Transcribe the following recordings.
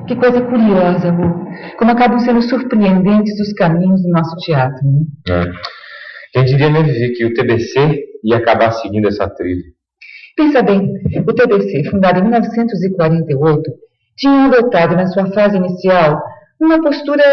Que coisa curiosa, Ru. Como acabam sendo surpreendentes os caminhos do nosso teatro, né? Quem diria, né, Vivi, que o TBC ia acabar seguindo essa trilha? Pensa bem, o TBC, fundado em 1948, tinha adotado na sua fase inicial uma postura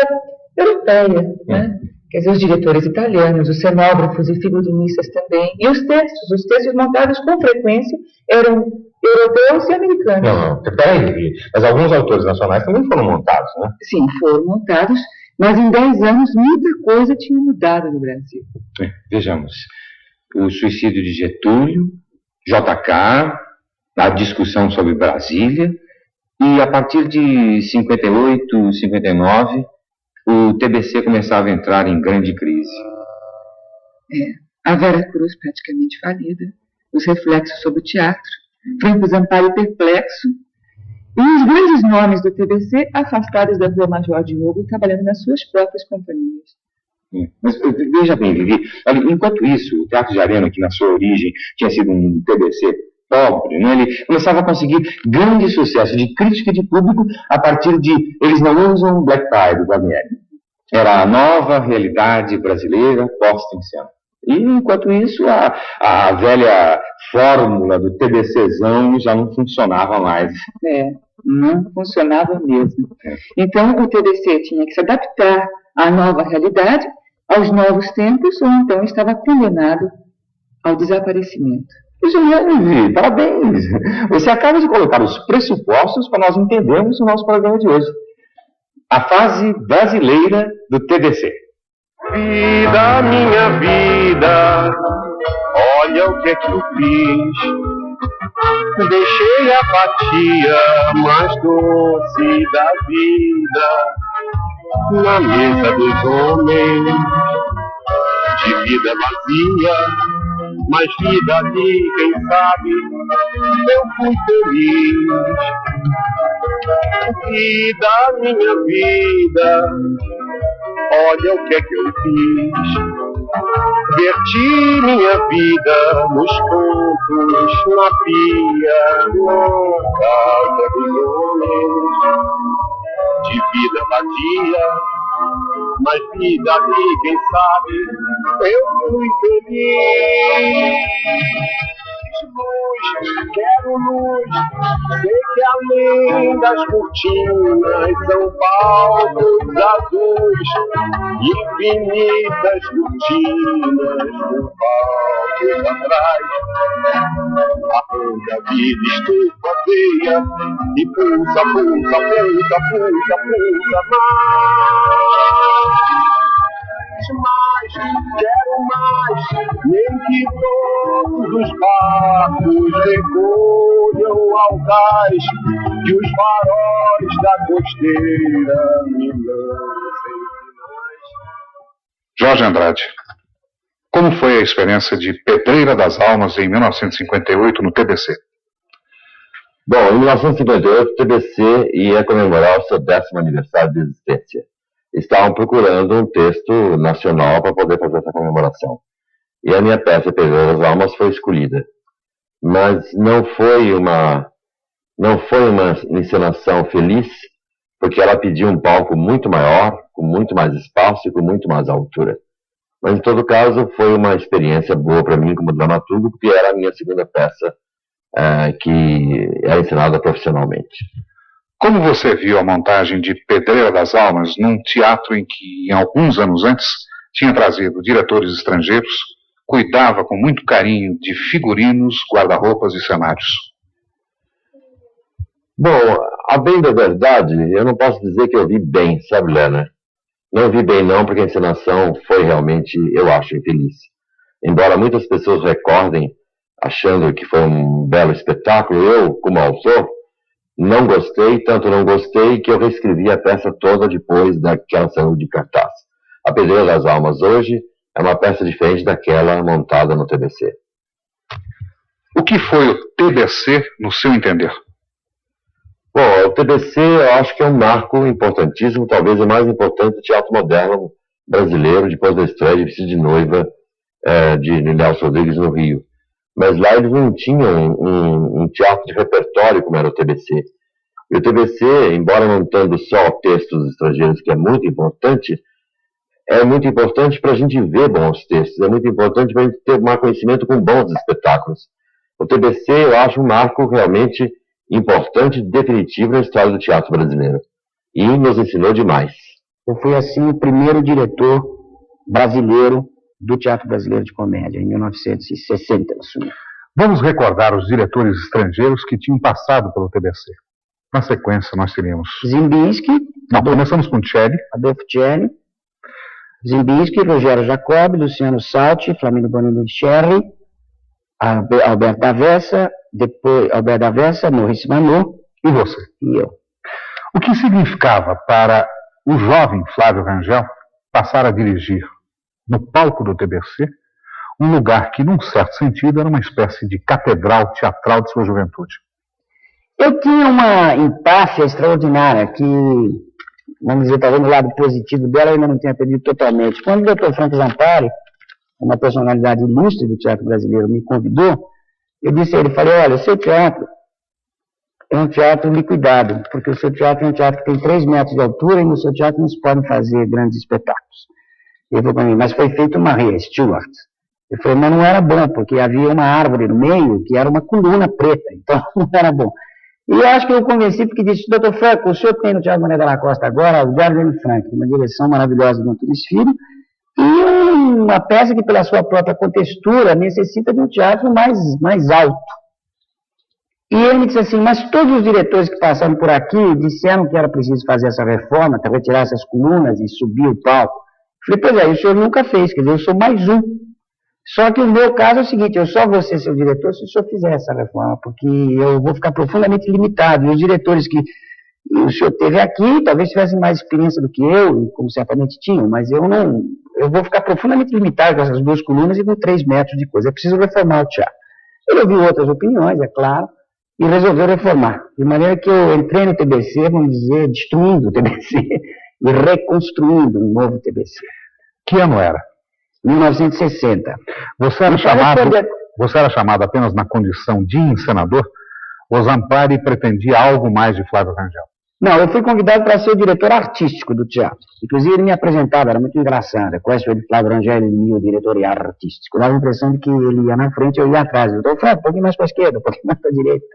europeia, né? Quer dizer, os diretores italianos, os cenógrafos e figurinistas também, e os textos montados com frequência eram europeus e americanos. Não, peraí, Vivi, mas alguns autores nacionais também foram montados, né? Sim, foram montados, mas em 10 anos muita coisa tinha mudado no Brasil. Vejamos, o suicídio de Getúlio, JK, a discussão sobre Brasília, e a partir de 58, 59, o TBC começava a entrar em grande crise. A Vera Cruz praticamente falida, os reflexos sobre o teatro, Franco Zampari perplexo, e os grandes nomes do TBC afastados da Rua Major Diogo e trabalhando nas suas próprias companhias. Mas veja bem, Vivi, enquanto isso, o Teatro de Arena, que na sua origem tinha sido um TBC pobre, né, ele começava a conseguir grande sucesso de crítica e de público a partir de Eles Não Usam Black Tie, do Guarnieri. Era a nova realidade brasileira posta em cena. E, enquanto isso, a velha fórmula do TBCzão já não funcionava mais. Não funcionava mesmo. Então, o TBC tinha que se adaptar à nova realidade, aos novos tempos, ou então estava condenado ao desaparecimento. Vivi, parabéns! Você acaba de colocar os pressupostos para nós entendermos o nosso programa de hoje. A fase brasileira do TBC. Vida, minha vida, olha o que é que eu fiz. Deixei a fatia mais doce da vida na mesa dos homens. De vida vazia, mas vida de quem sabe, eu fui feliz. Vida, minha vida, olha o que é que eu fiz. Verti minha vida nos contos, na pia, na casa dos homens. De vida vazia, mas vida de quem sabe, eu fui feliz. Luz, quero luz, sei que além das cortinas são palcos azuis, infinitas cortinas com palcos atrás, aonde a vida estufa veia e pulsa, pulsa, pulsa, pulsa, pulsa mais, quero mais, nem que todos os barcos recolham ao cais, que os faróis da costeira me lancem sinais. Jorge Andrade, como foi a experiência de Pedreira das Almas em 1958 no TBC? Bom, em 1958 o TBC ia comemorar o seu 10º aniversário de existência. Estavam procurando um texto nacional para poder fazer essa comemoração. E a minha peça, Pedreira das Almas, foi escolhida. Mas não foi uma encenação feliz, porque ela pediu um palco muito maior, com muito mais espaço e com muito mais altura. Mas, em todo caso, foi uma experiência boa para mim como dramaturgo, porque era a minha segunda peça que era encenada profissionalmente. Como você viu a montagem de Pedreira das Almas num teatro em que, alguns anos antes, tinha trazido diretores estrangeiros, cuidava com muito carinho de figurinos, guarda-roupas e cenários? Bom, a bem da verdade, eu não posso dizer que eu vi bem, sabe, Lena? Não vi bem não, porque a encenação foi realmente, eu acho, infeliz. Embora muitas pessoas recordem, achando que foi um belo espetáculo, eu, como autor, não gostei, tanto não gostei que eu reescrevi a peça toda depois daquela saiu de cartaz. A Pedreira das Almas hoje é uma peça diferente daquela montada no TBC. O que foi o TBC, no seu entender? Bom, o TBC eu acho que é um marco importantíssimo, talvez o mais importante do teatro moderno brasileiro, depois da estreia de Vestido de Noiva de Nelson Rodrigues no Rio. Mas lá eles não tinham um teatro de repertório como era o TBC. E o TBC, embora não tendo só textos estrangeiros, que é muito importante para a gente ver bons textos, é muito importante para a gente ter um conhecimento com bons espetáculos. O TBC eu acho um marco realmente importante e definitivo na história do teatro brasileiro. E nos ensinou demais. Eu fui, assim, o primeiro diretor brasileiro do Teatro Brasileiro de Comédia, em 1960, eu assumi. Vamos recordar os diretores estrangeiros que tinham passado pelo TBC. Na sequência, nós teríamos... Ziembinski. Começamos com Celli. Adolfo Celli. Ziembinski, Rogério Jacob, Luciano Salti, Flamínio Bonino de Cherry, Alberto da Vessa, Maurice Manot. E você? E eu. O que significava para o jovem Flávio Rangel passar a dirigir no palco do TBC um lugar que, num certo sentido, era uma espécie de catedral teatral de sua juventude? Eu tinha uma empáfia extraordinária que, vamos dizer, talvez no lado positivo dela eu ainda não tenha perdido totalmente. Quando o Dr. Franco Zampari, uma personalidade ilustre do teatro brasileiro, me convidou, eu disse a ele, falei, olha, o seu teatro é um teatro liquidado, porque o seu teatro é um teatro que tem 3 metros de altura e no seu teatro não se podem fazer grandes espetáculos. Ele falou para mim, mas foi feito Maria Stuart. Eu falei, mas não era bom, porque havia uma árvore no meio que era uma coluna preta, então não era bom. E eu acho que eu convenci porque disse, Dr. Franco, o senhor tem no Teatro Mané da Costa agora o Jardim Franco, uma direção maravilhosa do Antunes Filho, e uma peça que pela sua própria contextura necessita de um teatro mais alto. E ele me disse assim, mas todos os diretores que passaram por aqui disseram que era preciso fazer essa reforma, retirar essas colunas e subir o palco. Eu falei, pois é, o senhor nunca fez, quer dizer, eu sou mais um. Só que o meu caso é o seguinte, eu só vou ser seu diretor se o senhor fizer essa reforma, porque eu vou ficar profundamente limitado. E os diretores que o senhor teve aqui, talvez tivessem mais experiência do que eu, como certamente tinham, mas eu vou ficar profundamente limitado com essas 2 colunas e com 3 metros de coisa. É preciso reformar o teatro. Ele ouviu outras opiniões, é claro, e resolveu reformar. De maneira que eu entrei no TBC, vamos dizer, destruindo o TBC e reconstruindo um novo TBC. Que ano era? 1960. Você era chamado apenas na condição de encenador? O Zampari pretendia algo mais de Flávio Rangel? Não, eu fui convidado para ser o diretor artístico do teatro. Inclusive ele me apresentava, era muito engraçado. Conhece o Flávio Rangel, ele o diretor artístico. Dava a impressão de que ele ia na frente e eu ia atrás. Eu falei, Flávio, um pouquinho mais para a esquerda, um pouquinho mais para a direita.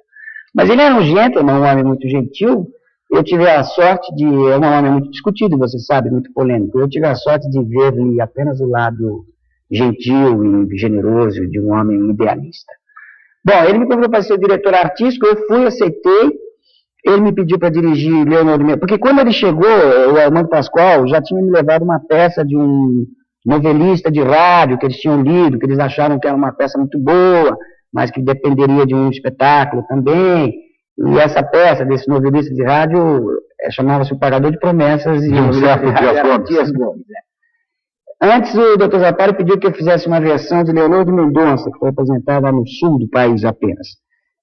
Mas ele era um gentleman, um homem muito gentil. Eu tive a sorte de... É um homem muito discutido, você sabe, muito polêmico. Eu tive a sorte de ver-lhe apenas o lado gentil e generoso de um homem idealista. Bom, ele me convidou para ser o diretor artístico, eu fui, aceitei. Ele me pediu para dirigir Leonardo Mendoza, porque quando ele chegou, o Armando Pascoal já tinha me levado uma peça de um novelista de rádio que eles tinham lido, que eles achavam que era uma peça muito boa, mas que dependeria de um espetáculo também. E essa peça desse novelista de rádio chamava-se O Pagador de Promessas. De um certo Dias Gomes. Antes, o Dr. Zampari pediu que eu fizesse uma versão de Leonardo Mendonça, que foi apresentada no sul do país apenas.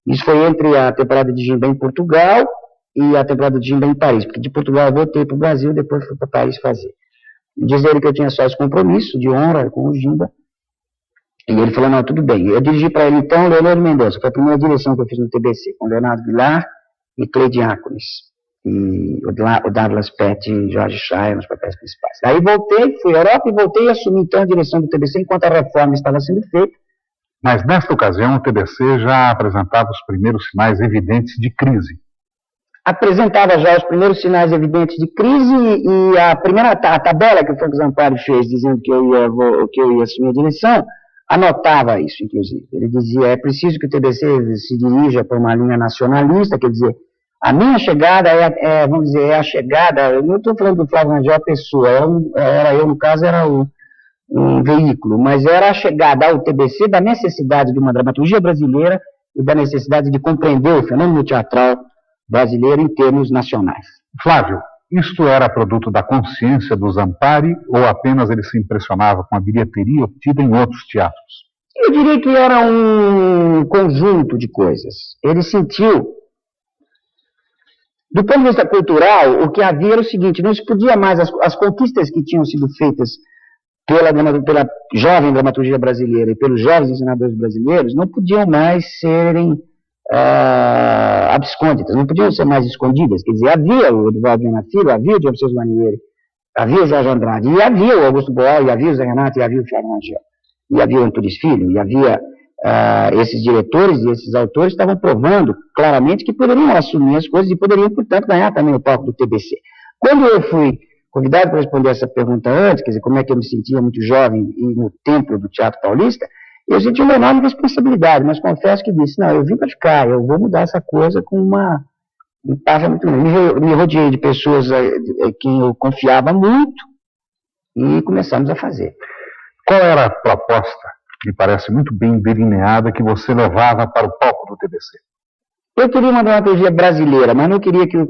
Isso foi entre a temporada de Jimba em Portugal e a temporada de Jimba em Paris, porque de Portugal eu voltei para o Brasil, depois fui para Paris fazer. Diz ele que eu tinha só esse compromisso de honra com o Jimba, e ele falou, não, tudo bem. Eu dirigi para ele, então, Leonardo Mendonça, foi a primeira direção que eu fiz no TBC, com Leonardo Vilar e Cleide Diáconis, e o Douglas Pett e Jorge Schreier nos papéis principais. Aí voltei, fui à Europa e voltei a assumir, então, a direção do TBC, enquanto a reforma estava sendo feita. Mas, nesta ocasião, o TBC já apresentava os primeiros sinais evidentes de crise. Apresentava já os primeiros sinais evidentes de crise e a tabela que o Franco Zampari fez, dizendo que eu ia assumir a direção, anotava isso, inclusive. Ele dizia, é preciso que o TBC se dirija para uma linha nacionalista, quer dizer, a minha chegada vamos dizer, é a chegada, eu não estou falando do Flávio Rangel, a pessoa, eu, no caso, era um veículo, mas era a chegada ao TBC da necessidade de uma dramaturgia brasileira e da necessidade de compreender o fenômeno teatral brasileiro em termos nacionais. Flávio, isto era produto da consciência do Zampari ou apenas ele se impressionava com a bilheteria obtida em outros teatros? Eu diria que era um conjunto de coisas. Ele sentiu, do ponto de vista cultural, o que havia era o seguinte, não se podia mais, as conquistas que tinham sido feitas pela jovem dramaturgia brasileira e pelos jovens ensinadores brasileiros não podiam mais serem abscônditas, não podiam ser mais escondidas. Quer dizer, havia o Edivaldo Viana Filho, havia o Diego Manieri, havia o Jorge Andrade, e havia o Augusto Boal, e havia o Zé Renato, e havia o Flávio Rangel, e havia o Antunes Filho, e havia esses diretores e esses autores estavam provando claramente que poderiam assumir as coisas e poderiam, portanto, ganhar também o palco do TBC. Quando eu fui convidado para responder essa pergunta antes, quer dizer, como é que eu me sentia muito jovem e no templo do Teatro Paulista, eu senti uma enorme responsabilidade, mas confesso que disse, não, eu vim para ficar, eu vou mudar essa coisa com uma empáfia muito grande. Me rodeei de pessoas que eu confiava muito e começamos a fazer. Qual era a proposta, que parece muito bem delineada, que você levava para o palco do TBC? Eu queria uma dramaturgia brasileira, mas não queria que o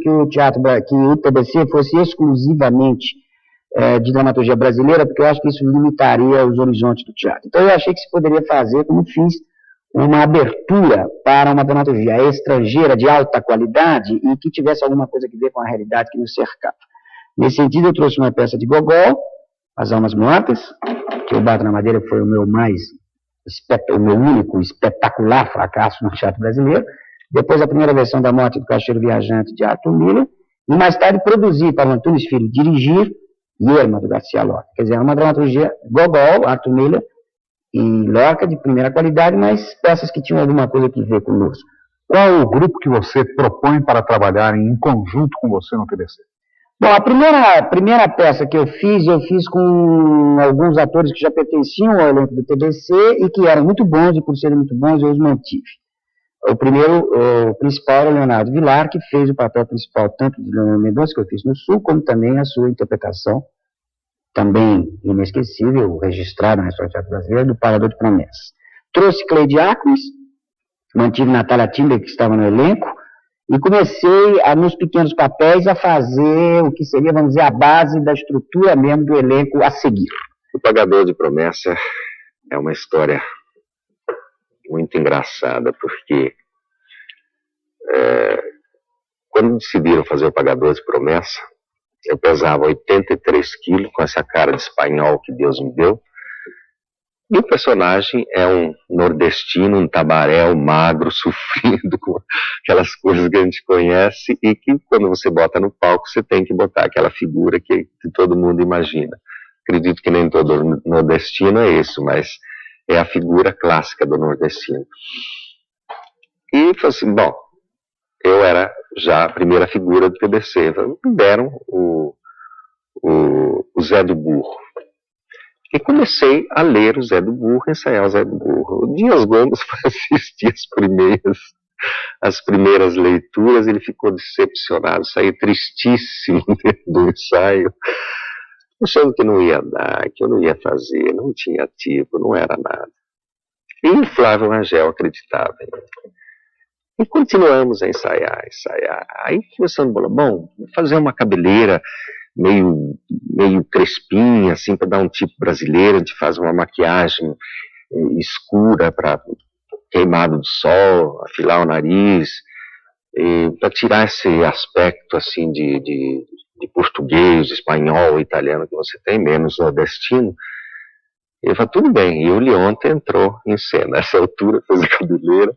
TBC fosse exclusivamente de dramaturgia brasileira, porque eu acho que isso limitaria os horizontes do teatro. Então eu achei que se poderia fazer, como fiz, uma abertura para uma dramaturgia estrangeira de alta qualidade e que tivesse alguma coisa a ver com a realidade que nos cercava. Nesse sentido, eu trouxe uma peça de Gogol, As Almas Mortas, que eu bato na madeira, foi o meu único espetacular fracasso no teatro brasileiro. Depois a primeira versão da Morte do Caixeiro Viajante, de Arthur Miller, e mais tarde produzi para o Antunes Filho dirigir Irma, do Garcia Lorca. Quer dizer, é uma dramaturgia Gogol, Arthur Miller e Lorca de primeira qualidade, mas peças que tinham alguma coisa a ver conosco. Qual o grupo que você propõe para trabalhar em conjunto com você no TBC? Bom, a primeira peça que eu fiz com alguns atores que já pertenciam ao elenco do TBC e que eram muito bons, e por serem muito bons eu os mantive. O principal era o Leonardo Vilar, que fez o papel principal tanto de Leonardo Mendonça, que eu fiz no Sul, como também a sua interpretação, também inesquecível, registrada na história do teatro brasileiro, do Parador de Promessas. Trouxe Cleide Arcomes, mantive Natália Timber, que estava no elenco, e comecei, nos pequenos papéis, a fazer o que seria, vamos dizer, a base da estrutura mesmo do elenco a seguir. O Pagador de Promessa é uma história muito engraçada, porque quando decidiram fazer o Pagador de Promessa, eu pesava 83 quilos, com essa cara de espanhol que Deus me deu, e o personagem é um nordestino, um tabaréu magro, sofrido, com aquelas coisas que a gente conhece, e que quando você bota no palco, você tem que botar aquela figura que todo mundo imagina. Acredito que nem todo nordestino é isso, mas é a figura clássica do nordestino. E falei assim, bom, eu era já a primeira figura do TBC, me deram o Zé do Burro. E comecei a ler o Zé do Burro, ensaiar o Zé do Burro. O Dias Gomes foi assistir as primeiras leituras, ele ficou decepcionado, saiu tristíssimo do ensaio, achando que não ia dar, que eu não ia fazer, não tinha tipo, não era nada. E o Flávio Rangel acreditava em mim. E continuamos a ensaiar. Aí começando a falar, bom, vou fazer uma cabeleira meio crespinha, assim, para dar um tipo brasileiro. A gente faz uma maquiagem escura para queimado do sol, afilar o nariz, para tirar esse aspecto assim de português, espanhol, italiano que você tem, menos nordestino. E eu falei, tudo bem. E o Leonte entrou em cena. Nessa altura, fez a cabeleira.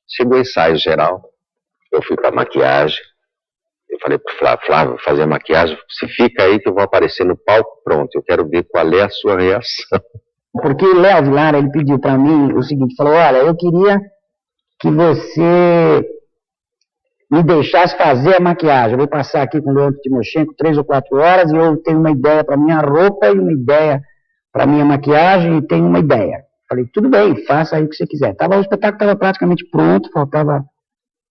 Chegou o ensaio geral. Eu fui para maquiagem. Eu falei para Flávio fazer a maquiagem. Se fica aí que eu vou aparecer no palco, pronto. Eu quero ver qual é a sua reação. Porque o Léo Vilar, ele pediu para mim o seguinte, falou, olha, eu queria que você me deixasse fazer a maquiagem. Eu vou passar aqui com o Leandro Timoshenko 3 ou 4 horas e eu tenho uma ideia para minha roupa e uma ideia para minha maquiagem e tenho uma ideia. Falei, tudo bem, faça aí o que você quiser. O espetáculo estava praticamente pronto, faltava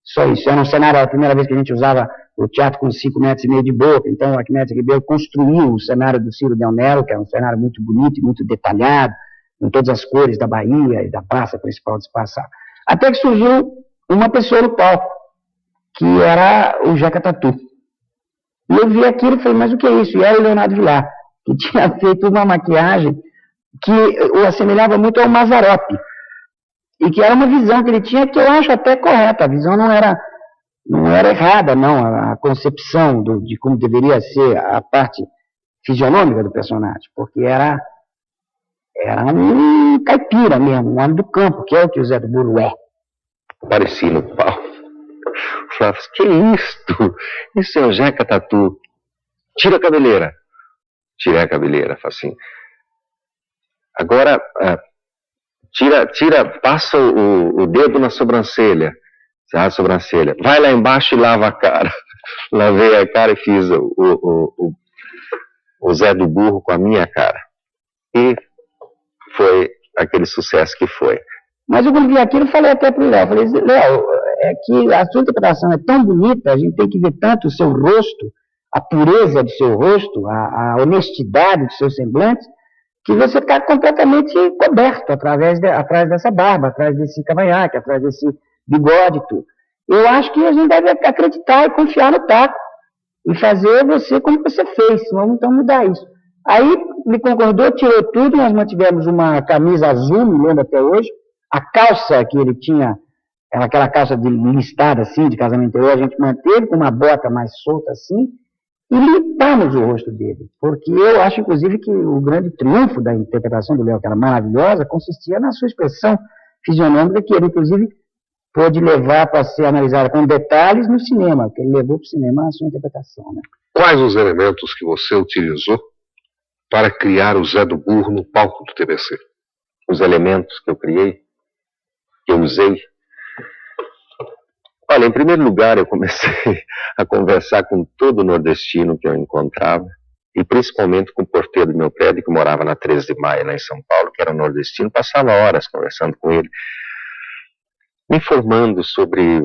só isso. Era um cenário, a primeira vez que a gente usava o teatro com 5,5 metros de boca, então o Arquimedes Ribeiro construiu o cenário do Ciro Del Nero, que é um cenário muito bonito e muito detalhado, com todas as cores da Bahia e da praça principal de se passar. Até que surgiu uma pessoa no palco, que era o Jeca Tatu. E eu vi aquilo e falei, mas o que é isso? E era o Leonardo Vilar, que tinha feito uma maquiagem que o assemelhava muito ao Mazzaropi. E que era uma visão que ele tinha que eu acho até correta. A visão não era errada, não. A concepção de como deveria ser a parte fisionômica do personagem. Porque era um caipira mesmo, um homem do campo, que é o que o Zé do Burro é. Apareci no palco. Falava, que isto? Isso é o Jeca Tatu. Tira a cabeleira. Tirei a cabeleira, assim. Agora, passa o dedo na sobrancelha. A sobrancelha. Vai lá embaixo e lava a cara. Lavei a cara e fiz o Zé do Burro com a minha cara. E foi aquele sucesso que foi. Mas eu quando vi aquilo, falei até pro Léo, falei, Léo, é que a sua interpretação é tão bonita, a gente tem que ver tanto o seu rosto, a pureza do seu rosto, a honestidade do seu semblante, que você está completamente coberto atrás dessa barba, atrás desse cavanhaque, atrás desse bigode e tudo. Eu acho que a gente deve acreditar e confiar no taco e fazer você como você fez, vamos então mudar isso. Aí ele concordou, tirou tudo, nós mantivemos uma camisa azul, me lembro até hoje, a calça que ele tinha, aquela calça listada assim, de casamento interior, a gente manteve com uma bota mais solta assim, e limpamos o rosto dele, porque eu acho inclusive que o grande triunfo da interpretação do Léo, que era maravilhosa, consistia na sua expressão fisionômica, que ele inclusive pôde levar para ser analisada com detalhes no cinema, porque ele levou para o cinema a sua interpretação. Né? Quais os elementos que você utilizou para criar o Zé do Burro no palco do TBC? Os elementos que eu criei, que eu usei. Olha, em primeiro lugar, eu comecei a conversar com todo nordestino que eu encontrava, e principalmente com o porteiro do meu prédio, que morava na 13 de Maio, lá em São Paulo, que era nordestino, passava horas conversando com ele, me informando sobre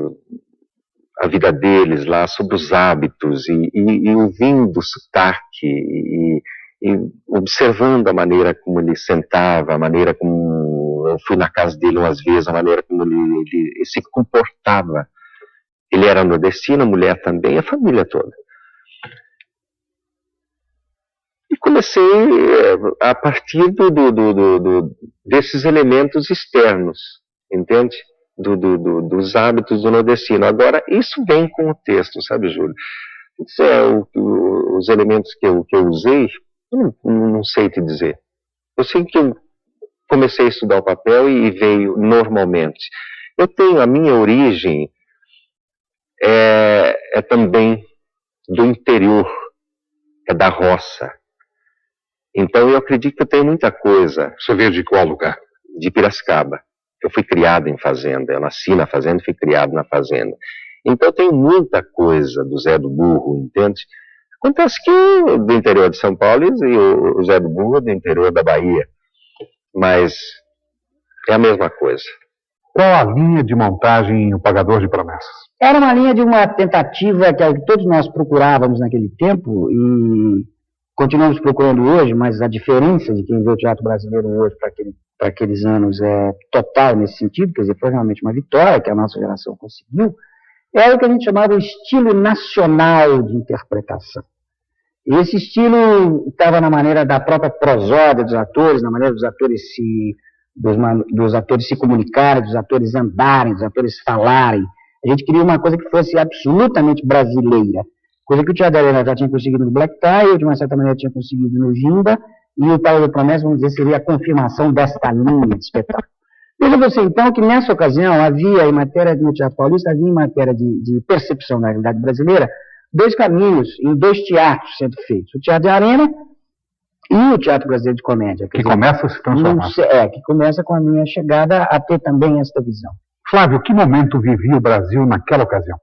a vida deles lá, sobre os hábitos, e ouvindo o sotaque, e observando a maneira como ele sentava, a maneira como eu fui na casa dele umas vezes, a maneira como ele se comportava. Ele era nordestino, a mulher também, a família toda. E comecei a partir desses elementos externos, entende? Dos hábitos do nordestino. Agora, isso vem com o texto, sabe, Júlio? Isso é os elementos que eu usei, eu não sei te dizer. Eu sei que eu comecei a estudar o papel e veio normalmente. Eu tenho a minha origem, é também do interior, é da roça. Então eu acredito que eu tenho muita coisa. Você veio de qual lugar? De Piracicaba. Eu fui criado em fazenda, eu nasci na fazenda e fui criado na fazenda. Então eu tenho muita coisa do Zé do Burro, entende? Acontece que do interior de São Paulo e o Zé do Burro é do interior da Bahia. Mas é a mesma coisa. Qual a linha de montagem em O Pagador de Promessas? Era uma linha de uma tentativa que é o que todos nós procurávamos naquele tempo e continuamos procurando hoje, mas a diferença de quem vê o teatro brasileiro hoje para aqueles anos é total nesse sentido, quer dizer, foi realmente uma vitória que a nossa geração conseguiu, era o que a gente chamava de estilo nacional de interpretação. E esse estilo estava na maneira da própria prosódia dos atores, na maneira dos atores se comunicarem, dos atores andarem, dos atores falarem. A gente queria uma coisa que fosse absolutamente brasileira, coisa que o Teatro da Arena já tinha conseguido no Black Tie, eu de uma certa maneira tinha conseguido no Gimba, e o Pagador de Promessas, vamos dizer, seria a confirmação desta linha de espetáculo. Veja você, então, que nessa ocasião havia, em matéria no Teatro Paulista, havia em matéria de percepção da realidade brasileira, dois caminhos, em dois teatros sendo feitos, o Teatro de Arena e o Teatro Brasileiro de Comédia. Que começa a se transformar. Que começa com a minha chegada a ter também esta visão. Flávio, que momento vivia o Brasil naquela ocasião?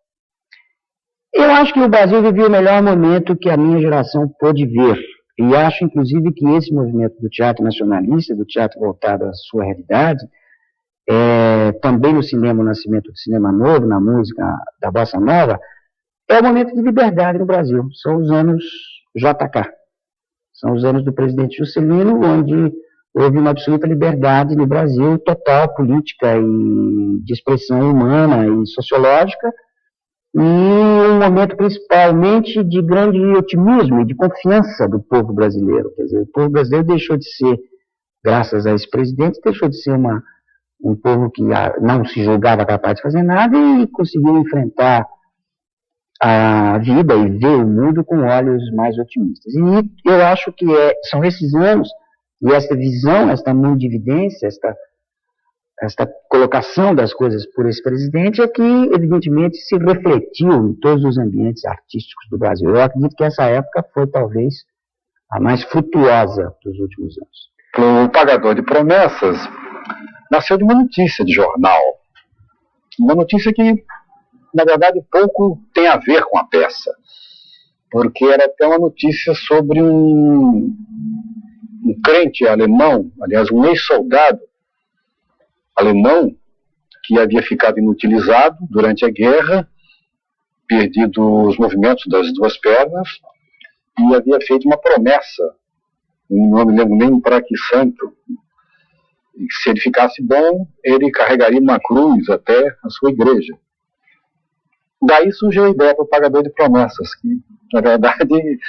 Eu acho que o Brasil vivia o melhor momento que a minha geração pôde ver. E acho, inclusive, que esse movimento do teatro nacionalista, do teatro voltado à sua realidade, também no cinema, o nascimento do cinema novo, na música da bossa nova, é o momento de liberdade no Brasil. São os anos JK. São os anos do presidente Juscelino, onde houve uma absoluta liberdade no Brasil, total, política e de expressão humana e sociológica, e um momento principalmente de grande otimismo e de confiança do povo brasileiro. Quer dizer, o povo brasileiro deixou de ser, graças a esse presidente, deixou de ser um povo que não se julgava capaz de fazer nada e conseguiu enfrentar a vida e ver o mundo com olhos mais otimistas. E eu acho que são esses anos e essa visão, essa mundividência, esta colocação das coisas por esse presidente é que, evidentemente, se refletiu em todos os ambientes artísticos do Brasil. Eu acredito que essa época foi, talvez, a mais frutuosa dos últimos anos. O Pagador de Promessas nasceu de uma notícia de jornal. Uma notícia que, na verdade, pouco tem a ver com a peça. Porque era até uma notícia sobre um crente alemão, aliás, um ex-soldado alemão que havia ficado inutilizado durante a guerra, perdido os movimentos das duas pernas, e havia feito uma promessa, não me lembro nem para que santo, e que se ele ficasse bom, ele carregaria uma cruz até a sua igreja. Daí surgiu a ideia para o Pagador de Promessas, que, na verdade,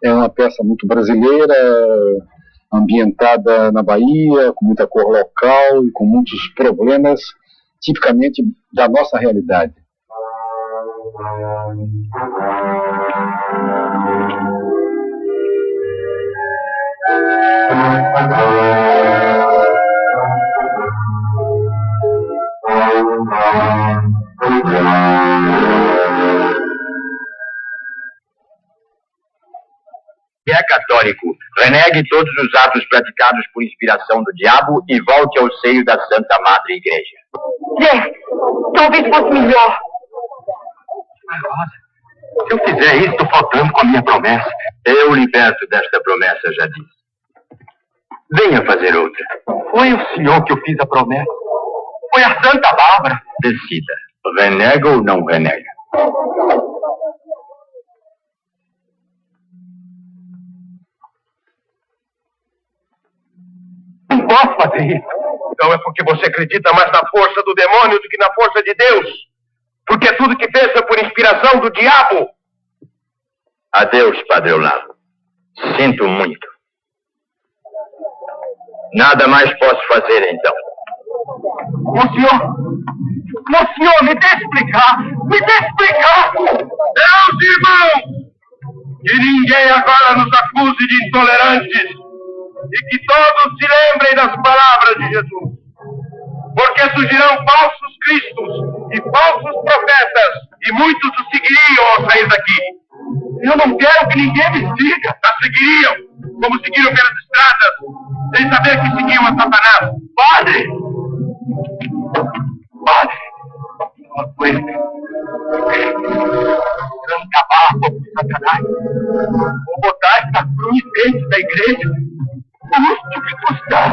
é uma peça muito brasileira, ambientada na Bahia, com muita cor local e com muitos problemas tipicamente da nossa realidade. É católico, renegue todos os atos praticados por inspiração do diabo e volte ao seio da Santa Madre Igreja. Talvez fosse melhor. Rosa, se eu fizer isso, estou faltando com a minha promessa. Eu liberto desta promessa, já disse. Venha fazer outra. Foi o senhor que eu fiz a promessa. Foi a Santa Bárbara. Decida. Renega ou não renega? Não posso fazer isso. Então é porque você acredita mais na força do demônio do que na força de Deus. Porque tudo que fez foi por inspiração do diabo. Adeus, Padre Olavo. Sinto muito. Nada mais posso fazer, então. Senhor, me deixe explicar! Me deixe explicar! Meus irmãos! Que ninguém agora nos acuse de intolerantes e que todos se lembrem das palavras de Jesus. Porque surgirão falsos cristos e falsos profetas e muitos os seguiriam ao sair daqui. Eu não quero que ninguém me siga. Mas seguiriam, como seguiram pelas estradas, sem saber que seguiam a Satanás. Padre! Uma coisa. Vamos acabar com Satanás. Vou botar essa cruz dentro da igreja. Custe o que custar.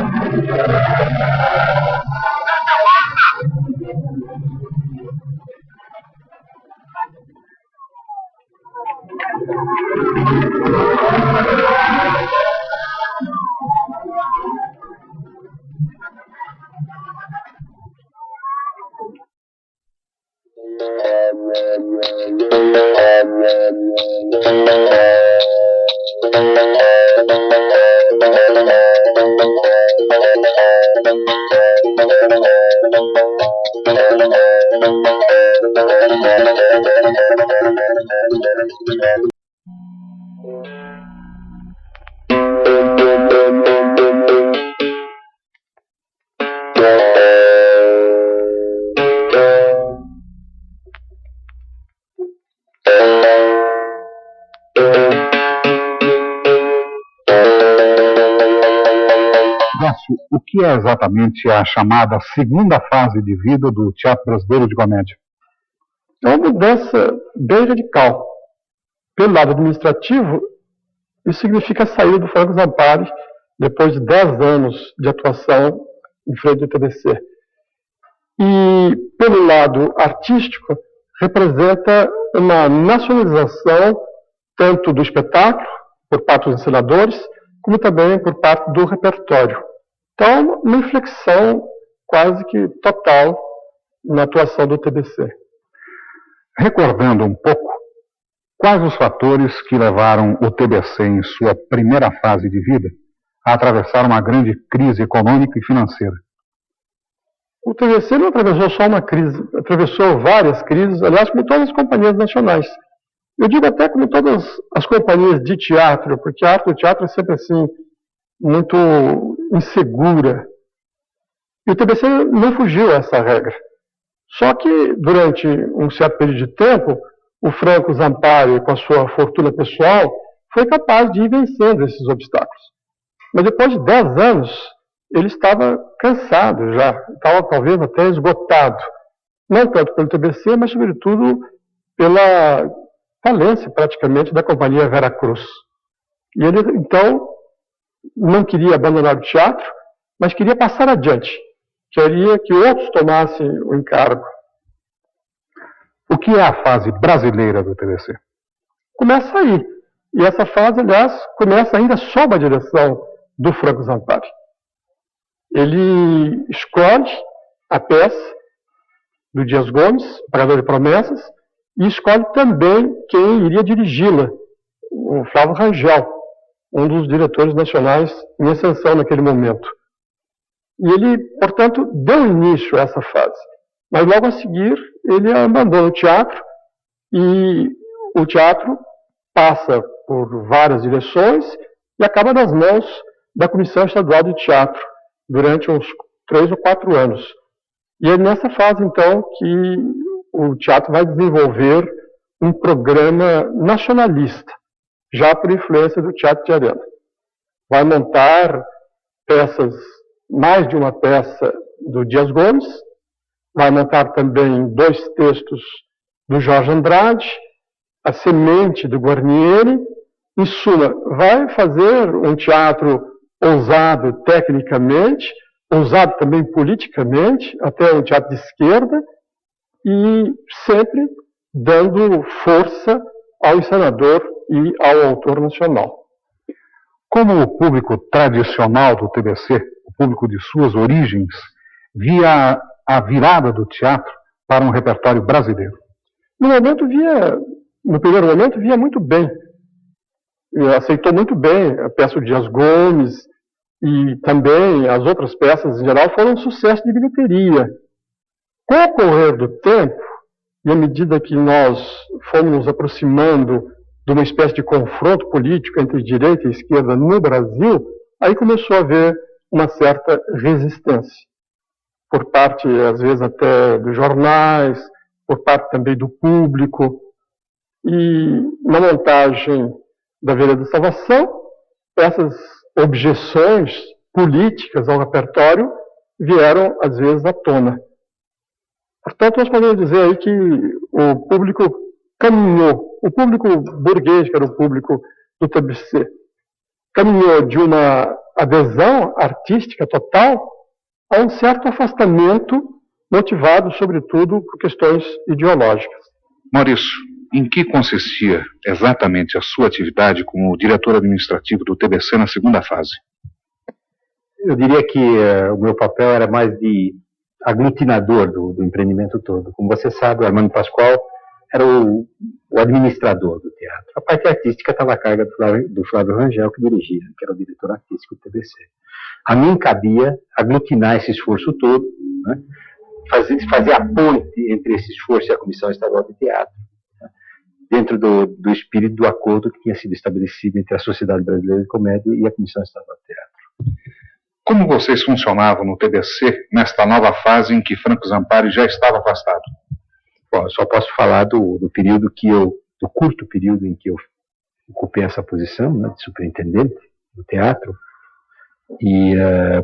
O que é exatamente a chamada segunda fase de vida do Teatro Brasileiro de Comédia? É uma mudança bem radical. Pelo lado administrativo, isso significa a saída do Franco Zampari depois de 10 anos de atuação em frente ao TBC. E pelo lado artístico, representa uma nacionalização tanto do espetáculo, por parte dos encenadores, como também por parte do repertório. Então, uma inflexão quase que total na atuação do TBC. Recordando um pouco, quais os fatores que levaram o TBC em sua primeira fase de vida a atravessar uma grande crise econômica e financeira? O TBC não atravessou só uma crise, atravessou várias crises, aliás, como todas as companhias nacionais. Eu digo até como todas as companhias de teatro, porque a arte do teatro é sempre assim, muito insegura. E o TBC não fugiu a essa regra. Só que, durante um certo período de tempo, o Franco Zampari, com a sua fortuna pessoal, foi capaz de ir vencendo esses obstáculos. Mas depois de 10 anos, ele estava cansado já, estava talvez até esgotado. Não tanto pelo TBC, mas sobretudo pela falência praticamente da companhia Veracruz. E ele, então, não queria abandonar o teatro, mas queria passar adiante. Queria que outros tomassem o encargo. O que é a fase brasileira do TBC? Começa aí. E essa fase, aliás, começa ainda sob a direção do Franco Zampari. Ele escolhe a peça do Dias Gomes, Pagador de Promessas, e escolhe também quem iria dirigi-la, o Flávio Rangel, um dos diretores nacionais em ascensão naquele momento. E ele, portanto, deu início a essa fase. Mas logo a seguir, ele abandona o teatro, e o teatro passa por várias direções e acaba nas mãos da Comissão Estadual de Teatro, durante uns 3 ou 4 anos. E é nessa fase, então, que o teatro vai desenvolver um programa nacionalista, já por influência do Teatro de Arena. Vai montar peças, mais de uma peça do Dias Gomes, vai montar também 2 textos do Jorge Andrade, A Semente do Guarnieri. Em suma, vai fazer um teatro ousado tecnicamente, ousado também politicamente, até um teatro de esquerda, e sempre dando força ao encenador e ao autor nacional. Como o público tradicional do TBC, o público de suas origens, via a virada do teatro para um repertório brasileiro? No primeiro momento, via muito bem. Aceitou muito bem a peça do Dias Gomes, e também as outras peças, em geral, foram um sucesso de bilheteria. Com o correr do tempo, e à medida que nós fomos nos aproximando de uma espécie de confronto político entre direita e esquerda no Brasil, aí começou a haver uma certa resistência, por parte, às vezes, até dos jornais, por parte também do público. E na montagem da Vereda da Salvação, essas objeções políticas ao repertório vieram, às vezes, à tona. Portanto, nós podemos dizer aí que o público caminhou, o público burguês, que era o público do TBC, caminhou de uma adesão artística total a um certo afastamento motivado, sobretudo, por questões ideológicas. Maurício, em que consistia exatamente a sua atividade como diretor administrativo do TBC na segunda fase? Eu diria que o meu papel era mais de aglutinador do empreendimento todo. Como você sabe, o Armando Pascoal era o administrador do teatro. A parte artística estava a carga do Flávio Rangel, que dirigia, que era o diretor artístico do TBC. A mim cabia aglutinar esse esforço todo, né? fazer a ponte entre esse esforço e a Comissão Estadual de Teatro, dentro do espírito do acordo que tinha sido estabelecido entre a Sociedade Brasileira de Comédia e a Comissão Estadual de Teatro. Como vocês funcionavam no TBC nesta nova fase em que Franco Zampari já estava afastado? Bom, eu só posso falar do curto período em que eu ocupei essa posição, né, de superintendente do teatro, e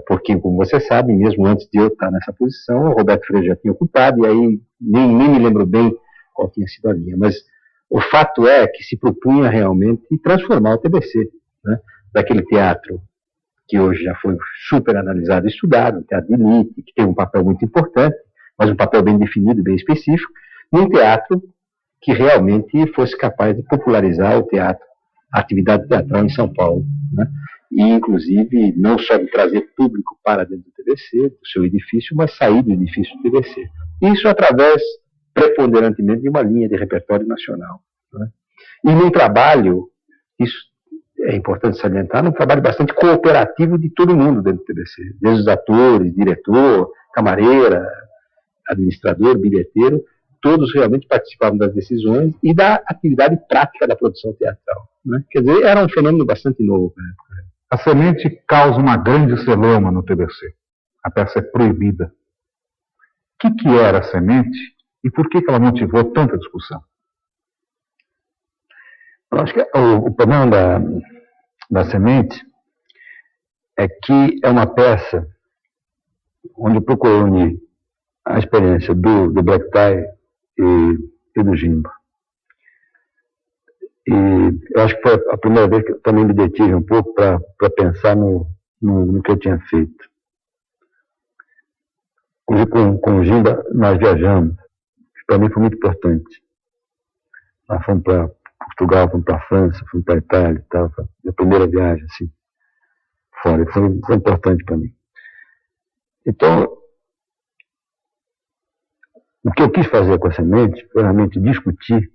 porque, como você sabe, mesmo antes de eu estar nessa posição, o Roberto Freire já tinha ocupado, e aí nem me lembro bem qual tinha sido a linha, mas o fato é que se propunha realmente transformar o TBC, né, daquele teatro que hoje já foi super analisado e estudado, um teatro de elite, que tem um papel muito importante, mas um papel bem definido, bem específico, num teatro que realmente fosse capaz de popularizar o teatro, a atividade teatral em São Paulo, né? E, inclusive, não só de trazer público para dentro do TBC, do seu edifício, mas sair do edifício do TBC. Isso através, preponderantemente, de uma linha de repertório nacional, né? E num trabalho, isso é importante salientar, num trabalho bastante cooperativo de todo mundo dentro do TBC, desde os atores, diretor, camareira, administrador, bilheteiro, todos realmente participavam das decisões e da atividade prática da produção teatral, né? Quer dizer, era um fenômeno bastante novo na época. A Semente causa uma grande celeuma no TBC. a peça é proibida. O que era a semente e por que ela motivou tanta discussão? Eu acho que o problema da semente é que é uma peça onde procurou unir a experiência do Black Tie e do Jimba. E eu acho que foi a primeira vez que eu também me detive um pouco para pensar no que eu tinha feito. Com o Jimba nós viajamos, para mim foi muito importante. Nós fomos para Portugal, fomos para a França, fomos para a Itália e tal. Foi a primeira viagem, assim, fora. E foi importante para mim. Então, o que eu quis fazer com a semente foi realmente discutir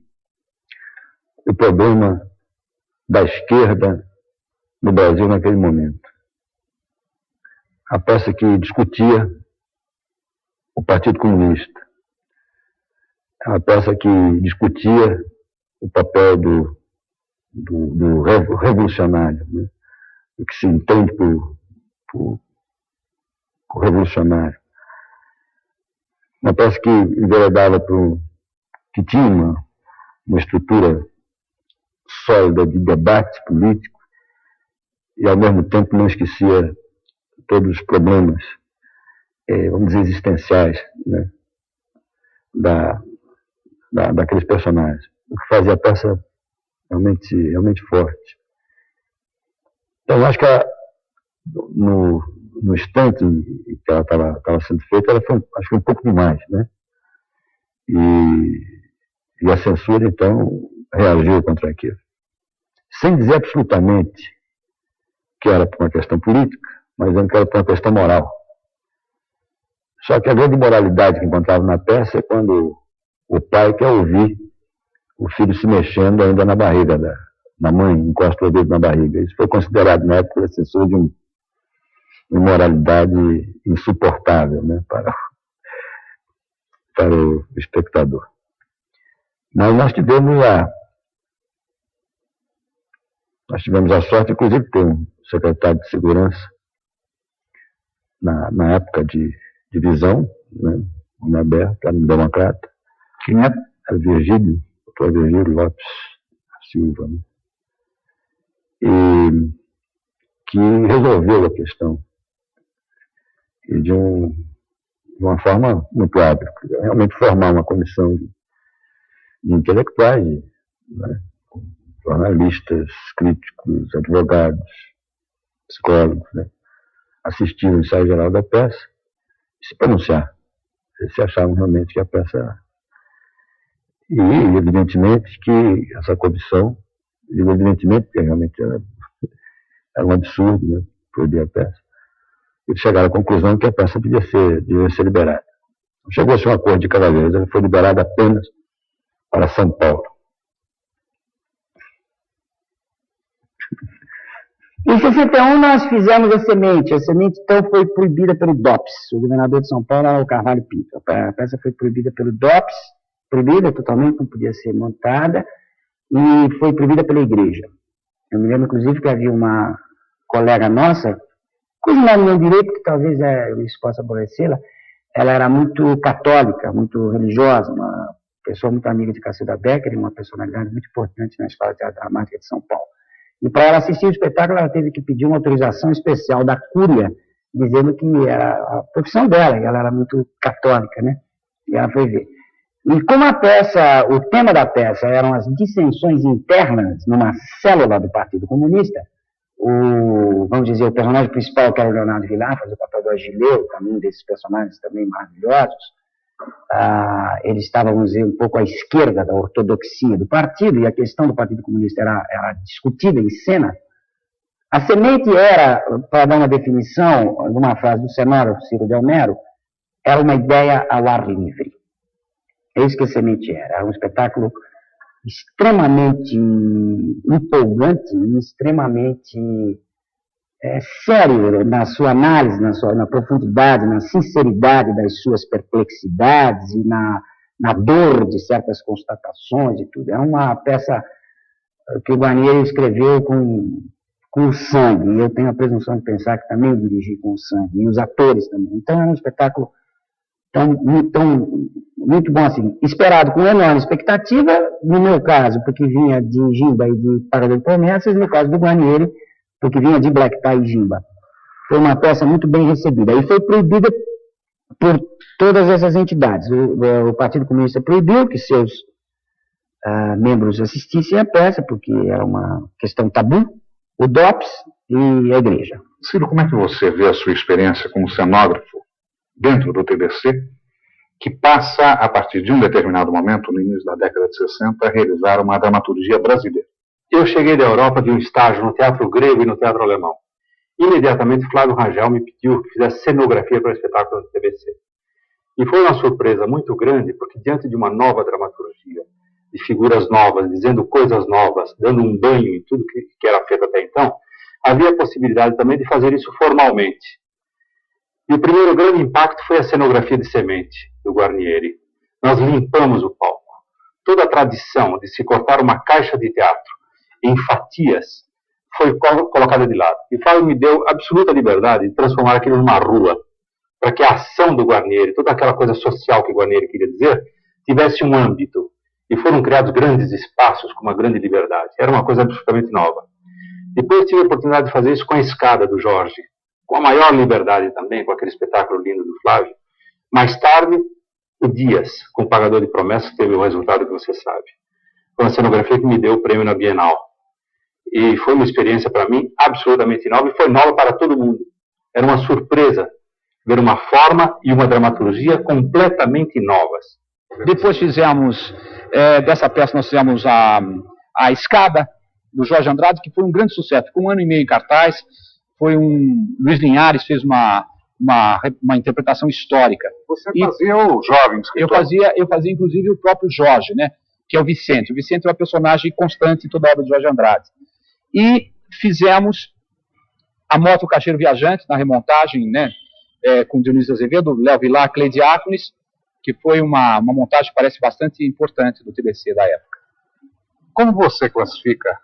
o problema da esquerda no Brasil naquele momento. A peça que discutia o Partido Comunista. A peça que discutia o papel do revolucionário, né? O que se entende por revolucionário. Uma peça que enveredava que tinha uma estrutura sólida de debate político e, ao mesmo tempo, não esquecia todos os problemas, vamos dizer, existenciais, né, daqueles personagens. O que fazia a peça realmente forte. Então, acho que no instante em que ela estava sendo feita, ela foi, acho que um pouco demais, né? E a censura, então, reagiu contra aquilo. Sem dizer absolutamente que era por uma questão política, mas dizendo que era por uma questão moral. Só que a grande moralidade que encontrava na peça é quando o pai quer ouvir o filho se mexendo ainda na barriga da mãe, encosta o dedo na barriga. Isso foi considerado na época da censura de uma imoralidade insuportável, né, para o espectador. Mas nós tivemos a sorte, inclusive, de ter um secretário de segurança na época de divisão, né, homem aberto, era um democrata. Quem é? Era Virgílio, doutor Virgílio Lopes Silva, né? E que resolveu a questão. E de uma forma muito hábil. Realmente formar uma comissão de intelectuais, né, jornalistas, críticos, advogados, psicólogos, né, assistir o ensaio geral da peça e se pronunciar. Eles se achavam realmente que a peça... E, evidentemente, que essa comissão, evidentemente, que realmente era um absurdo, né, proibir a peça. Eles chegaram à conclusão que a peça devia ser liberada. Chegou-se a um acordo de cada vez, ela foi liberada apenas para São Paulo. Em 61 nós fizemos a semente então foi proibida pelo DOPS, o governador de São Paulo era o Carvalho Pinto. A peça foi proibida pelo DOPS, proibida totalmente, não podia ser montada, e foi proibida pela igreja. Eu me lembro, inclusive, que havia uma colega nossa, cujo nome não direi, porque talvez isso possa aborrecê-la, ela era muito católica, muito religiosa, uma pessoa muito amiga de Cacilda Becker, uma personalidade muito importante na Escola de Teatro Dramática de São Paulo. E para ela assistir o espetáculo, ela teve que pedir uma autorização especial da Cúria, dizendo que era a profissão dela, e ela era muito católica, né? E ela foi ver. E como o tema da peça eram as dissensões internas numa célula do Partido Comunista, vamos dizer, o personagem principal, que era o Leonardo Vilar, fazia o papel do Agileu, também desses personagens também maravilhosos, eles estavam, vamos dizer, um pouco à esquerda da ortodoxia do partido, e a questão do Partido Comunista era discutida em cena. A semente era, para dar uma definição, numa frase do cenógrafo Ciro Del Mero, era uma ideia ao ar livre. É isso que a semente era um espetáculo extremamente empolgante, extremamente sério na sua análise, na profundidade, na sinceridade das suas perplexidades e na dor de certas constatações e tudo. É uma peça que o Guarnieri escreveu com com o sangue, e eu tenho a presunção de pensar que também dirigi com o sangue, e os atores também. Então é um espetáculo muito bom, assim, esperado com enorme expectativa, no meu caso, porque vinha de Gimba e de Pagador de Promessas, e no caso do Guarnieri, porque vinha de Black Tie e Gimba. Foi uma peça muito bem recebida, e foi proibida por todas essas entidades. O Partido Comunista proibiu que seus membros assistissem à peça, porque era uma questão tabu, o DOPS e a igreja. Ciro, como é que você vê a sua experiência como cenógrafo dentro do TBC, que passa, a partir de um determinado momento, no início da década de 60, a realizar uma dramaturgia brasileira? Eu cheguei da Europa de um estágio no teatro grego e no teatro alemão. Imediatamente, Flávio Rangel me pediu que fizesse cenografia para o espetáculo do TBC. E foi uma surpresa muito grande, porque diante de uma nova dramaturgia, de figuras novas, dizendo coisas novas, dando um banho em tudo que era feito até então, havia a possibilidade também de fazer isso formalmente. E o primeiro grande impacto foi a cenografia de Semente, do Guarnieri. Nós limpamos o palco. Toda a tradição de se cortar uma caixa de teatro em fatias foi colocada de lado. E Flávio me deu absoluta liberdade de transformar aquilo numa rua, para que a ação do Guarnieri, toda aquela coisa social que o Guarnieri queria dizer, tivesse um âmbito. E foram criados grandes espaços com uma grande liberdade. Era uma coisa absolutamente nova. Depois tive a oportunidade de fazer isso com a Escada, do Jorge, com a maior liberdade também, com aquele espetáculo lindo do Flávio. Mais tarde, o Dias, com o Pagador de Promessas, teve o resultado que você sabe. Foi uma cenografia que me deu o prêmio na Bienal. E foi uma experiência para mim absolutamente nova, e foi nova para todo mundo. Era uma surpresa ver uma forma e uma dramaturgia completamente novas. Depois fizemos, dessa peça nós fizemos a Escada, do Jorge Andrade, que foi um grande sucesso. Ficou 1 ano e meio em cartaz. Luiz Linhares fez uma interpretação histórica. Você fazia o jovem escritor? Eu fazia inclusive o próprio Jorge, né, que é o Vicente. O Vicente é uma personagem constante em toda a obra de Jorge Andrade. E fizemos A Moto Caixeiro Viajante, na remontagem, né, com Dionísio Azevedo, Léo Vilar, Cleide Diáconis, que foi uma montagem que parece bastante importante do TBC da época. Como você classifica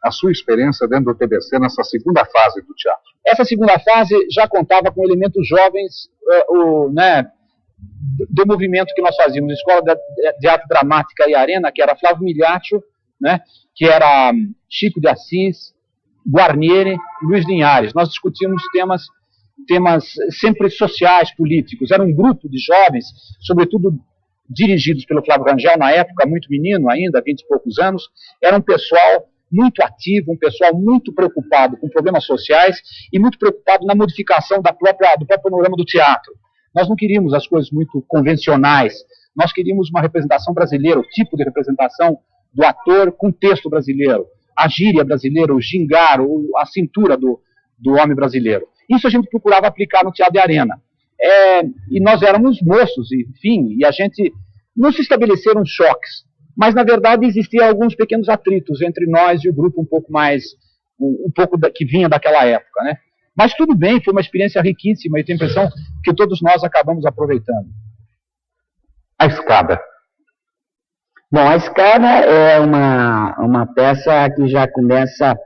a sua experiência dentro do TBC nessa segunda fase do teatro? Essa segunda fase já contava com elementos jovens, do movimento que nós fazíamos, Escola de Arte Dramática e Arena, que era Flávio Miliaccio, né, que era Chico de Assis, Guarnieri, Luiz Linhares. Nós discutimos temas sempre sociais, políticos. Era um grupo de jovens, sobretudo dirigidos pelo Flávio Rangel, na época, muito menino ainda, 20 e poucos anos. Era um pessoal muito ativo, um pessoal muito preocupado com problemas sociais e muito preocupado na modificação do próprio panorama do teatro. Nós não queríamos as coisas muito convencionais, nós queríamos uma representação brasileira, o tipo de representação do ator com texto brasileiro, a gíria brasileira, o gingar, a cintura do homem brasileiro. Isso a gente procurava aplicar no Teatro de Arena. E nós éramos moços, enfim, e a gente não se estabeleceram choques, mas na verdade existiam alguns pequenos atritos entre nós e o grupo que vinha daquela época, né? Mas tudo bem, foi uma experiência riquíssima e tenho a impressão que todos nós acabamos aproveitando. A Escada. Bom, a Escada é uma peça que já começa,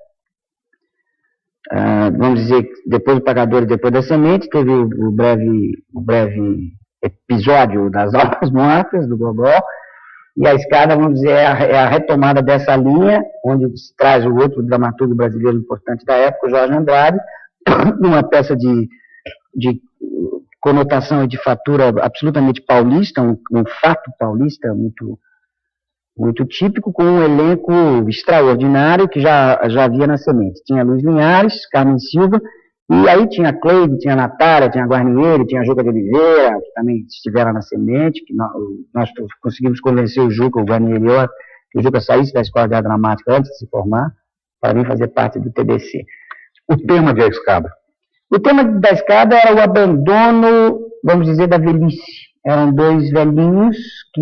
vamos dizer, depois do Pagador e depois da Semente, teve o breve episódio das Almas Mortas, do Gogol, e a Escada, vamos dizer, é a retomada dessa linha, onde se traz o outro dramaturgo brasileiro importante da época, o Jorge Andrade, numa peça de conotação e de fatura absolutamente paulista, um fato paulista muito típico, com um elenco extraordinário que já havia na Semente. Tinha Luiz Linhares, Carmen Silva, e aí tinha Cleide, tinha Natália, tinha Guarnieri, tinha Juca de Oliveira, que também estiveram na Semente, que nós conseguimos convencer o Juca, o Guarnieri, que o Juca saísse da Escola de Arte Dramática antes de se formar, para vir fazer parte do TBC. O tema de A Escada? O tema da Escada era o abandono, vamos dizer, da velhice. Eram dois velhinhos que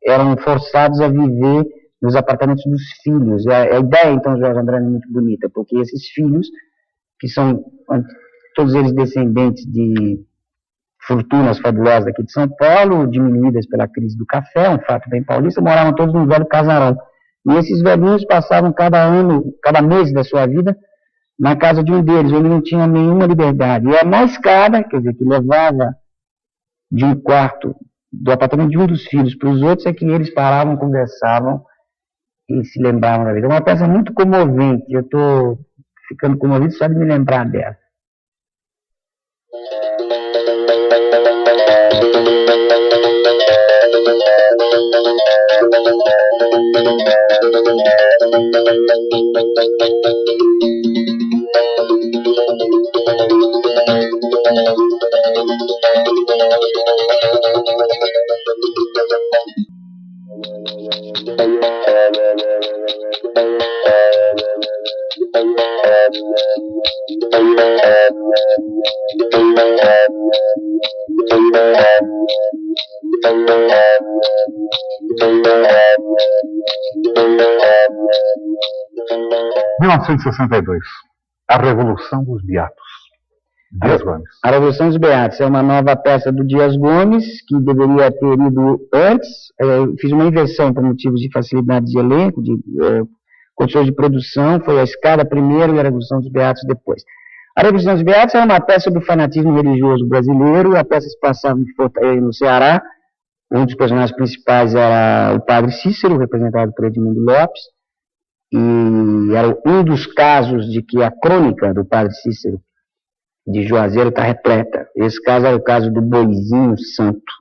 eram forçados a viver nos apartamentos dos filhos. A ideia, então, de Jorge Andrade é muito bonita, porque esses filhos, que são todos eles descendentes de fortunas fabulosas aqui de São Paulo, diminuídas pela crise do café, um fato bem paulista, moravam todos num velho casarão. E esses velhinhos passavam cada ano, cada mês da sua vida, na casa de um deles, onde não tinha nenhuma liberdade. E na escada, quer dizer, que levava de um quarto do apartamento de um dos filhos para os outros, é que eles paravam, conversavam e se lembravam da vida. É uma peça muito comovente, eu estou ficando comovido só de me lembrar dela. Em 1962, a Revolução dos Beatos. Dias Gomes. A Revolução dos Beatos é uma nova peça do Dias Gomes, que deveria ter ido antes. Eu fiz uma inversão por motivos de facilidade de elenco, de condições de produção. Foi a Escada primeiro e a Revolução dos Beatos depois. A Revolução dos Beatos é uma peça do fanatismo religioso brasileiro. A peça se passava no Ceará. Um dos personagens principais era o padre Cícero, representado por Edmundo Lopes. E era um dos casos de que a crônica do padre Cícero de Juazeiro está repleta. Esse caso era o caso do Boizinho Santo.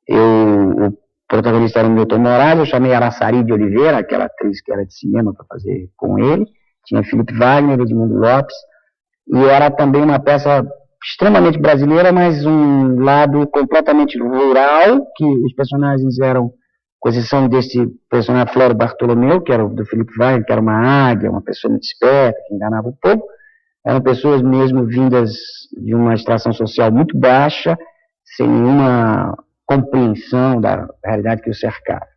O protagonista era o Milton Moraes, eu chamei Araçari de Oliveira, aquela atriz que era de cinema, para fazer com ele. Tinha Felipe Wagner, Edmundo Lopes. E era também uma peça extremamente brasileira, mas um lado completamente rural, que os personagens eram, com exceção desse personagem Floro Bartolomeu, que era do Felipe Wagner, que era uma águia, uma pessoa muito esperta, que enganava o povo. Eram pessoas mesmo vindas de uma extração social muito baixa, sem nenhuma compreensão da realidade que o cercava.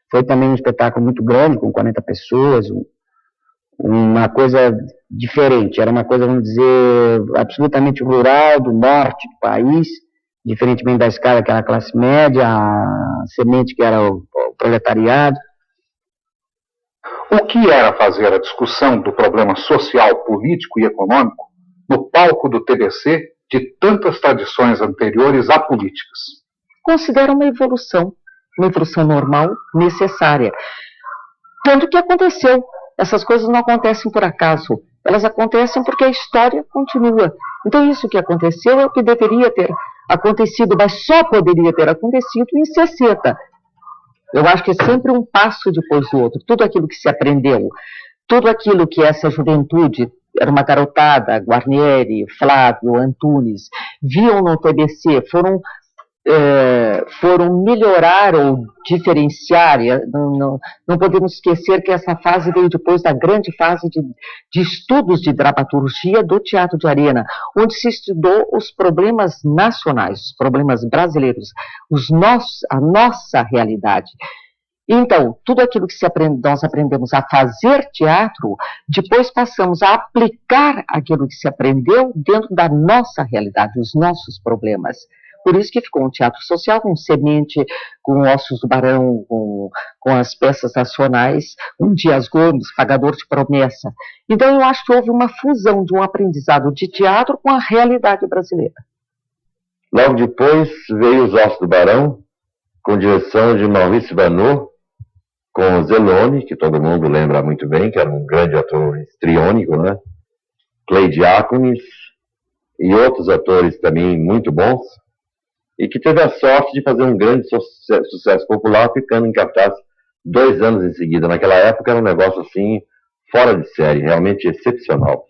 Foi também um espetáculo muito grande, com 40 pessoas, uma coisa diferente, era uma coisa, vamos dizer, absolutamente rural, do norte do país, diferentemente da Escada, que era a classe média, a Semente, que era o proletariado. O que era fazer a discussão do problema social, político e econômico no palco do TBC de tantas tradições anteriores apolíticas? Considero uma evolução normal, necessária. Tanto que aconteceu. Essas coisas não acontecem por acaso, elas acontecem porque a história continua. Então isso que aconteceu é o que deveria ter acontecido, mas só poderia ter acontecido em 60. Eu acho que é sempre um passo depois do outro. Tudo aquilo que se aprendeu, tudo aquilo que essa juventude, era uma garotada, Guarnieri, Flávio, Antunes, viam no TBC, foram melhorar ou diferenciar. Não podemos esquecer que essa fase veio depois da grande fase de estudos de dramaturgia do Teatro de Arena, onde se estudou os problemas nacionais, os problemas brasileiros, a nossa realidade. Então, tudo aquilo que nós aprendemos a fazer teatro, depois passamos a aplicar aquilo que se aprendeu dentro da nossa realidade, os nossos problemas. Por isso que ficou um teatro social com Semente, com Ossos do Barão, com as peças nacionais, com Dias Gomes, Pagador de Promessa. Então eu acho que houve uma fusão de um aprendizado de teatro com a realidade brasileira. Logo depois veio Os Ossos do Barão, com direção de Maurício Vanot, com Zelone, que todo mundo lembra muito bem, que era um grande ator histriônico, né? Clay Diáconis e outros atores também muito bons, e que teve a sorte de fazer um grande sucesso popular, ficando em cartaz 2 anos em seguida. Naquela época era um negócio assim, fora de série, realmente excepcional.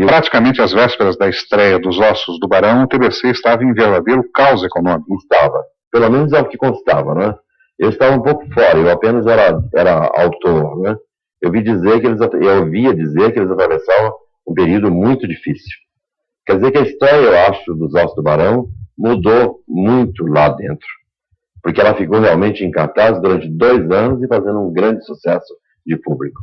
Praticamente às vésperas da estreia dos Ossos do Barão, o TBC estava em verdadeiro caos econômico. Estava, pelo menos é o que constava, né? Eu estava um pouco fora, eu apenas era autor, né? Eu ouvia dizer que eles atravessavam um período muito difícil. Quer dizer que a história, eu acho, dos Ossos do Barão mudou muito lá dentro, porque ela ficou realmente em cartaz durante 2 anos e fazendo um grande sucesso de público.